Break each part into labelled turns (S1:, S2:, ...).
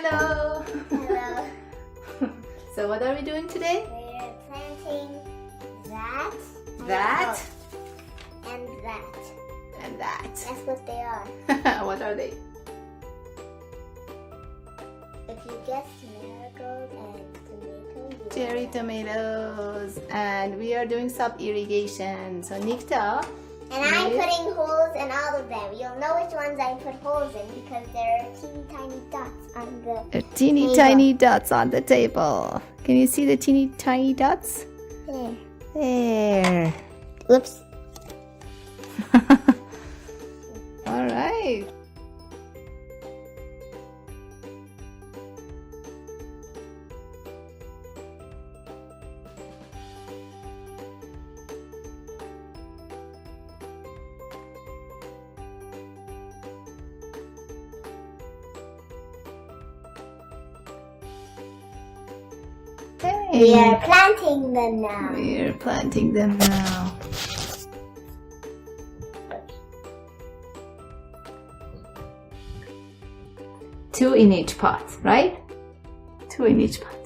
S1: Hello.
S2: Hello.
S1: So what are we doing today?
S2: We're planting that.
S1: That
S2: And that.
S1: and that.
S2: That's what they are.
S1: What are they?
S2: If you guess marigold and tomato.
S1: Cherry tomatoes. And we are doing sub-irrigation. So Nikta.
S2: And I'm
S1: Yes.
S2: putting holes in all of them. You'll know which ones I put holes in because there are teeny tiny dots on the
S1: Teeny
S2: table.
S1: tiny dots on the table. Can you see the teeny tiny dots?
S2: There.
S1: There.
S2: Whoops.
S1: All right.
S2: We are planting them now.
S1: We're planting them now. Two in each pot, right? Two in each pot.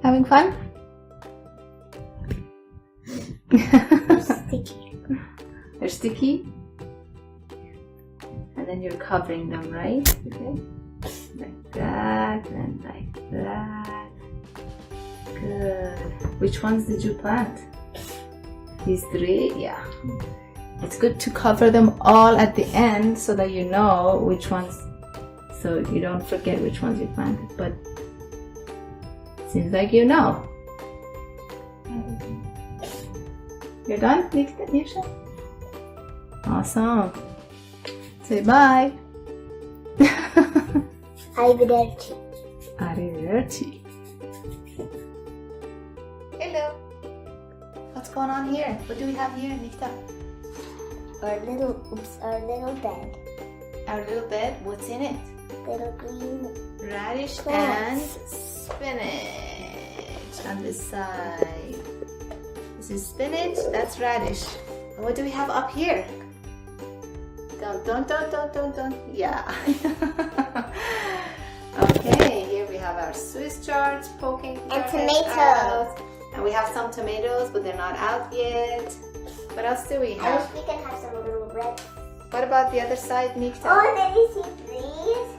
S1: Having fun?
S2: Sticky.
S1: They're sticky. And then you're covering them, right? Okay. Like that and like that. Good. Which ones did you plant? These three? Yeah. It's good to cover them all at the end so that you know which ones, so you don't forget which ones you planted. But seems like you know. You're done, Nisha? Awesome. Say bye.
S2: Arrivederci.
S1: Arrivederci. Hello. What's going on here? What do we have here, Nikta?
S2: Our little bed.
S1: Our little bed. What's in it?
S2: Little green
S1: Radish
S2: plants.
S1: and spinach on this side. This is spinach. That's radish. And what do we have up here? Don't. Yeah. Okay, here we have our Swiss chard poking
S2: And
S1: their heads
S2: tomatoes.
S1: out. And we have some tomatoes, but they're not out yet. What else do we
S2: I
S1: have?
S2: wish we could have some little red.
S1: What about the other side, Nikta?
S2: Oh, and then you see these?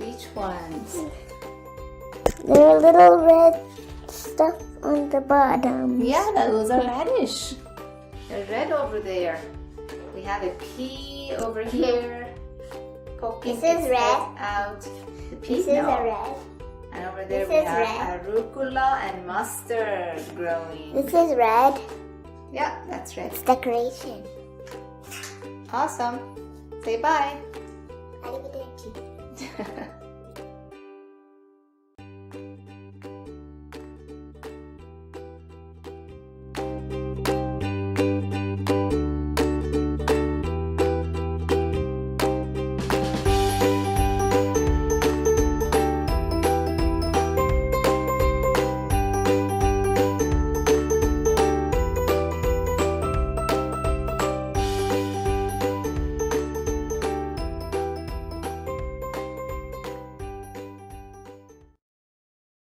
S1: Which ones?
S2: There are little red stuff on the bottom.
S1: Yeah, those are radish. They're red over there. We have a pea over here. Poking
S2: This is
S1: its
S2: red.
S1: head out. The pea,
S2: This is
S1: no.
S2: a red.
S1: And over there
S2: This
S1: we
S2: is
S1: have arugula and mustard growing.
S2: This is red.
S1: Yeah, that's red.
S2: It's decoration.
S1: Awesome. Say bye.
S2: Arrivederci.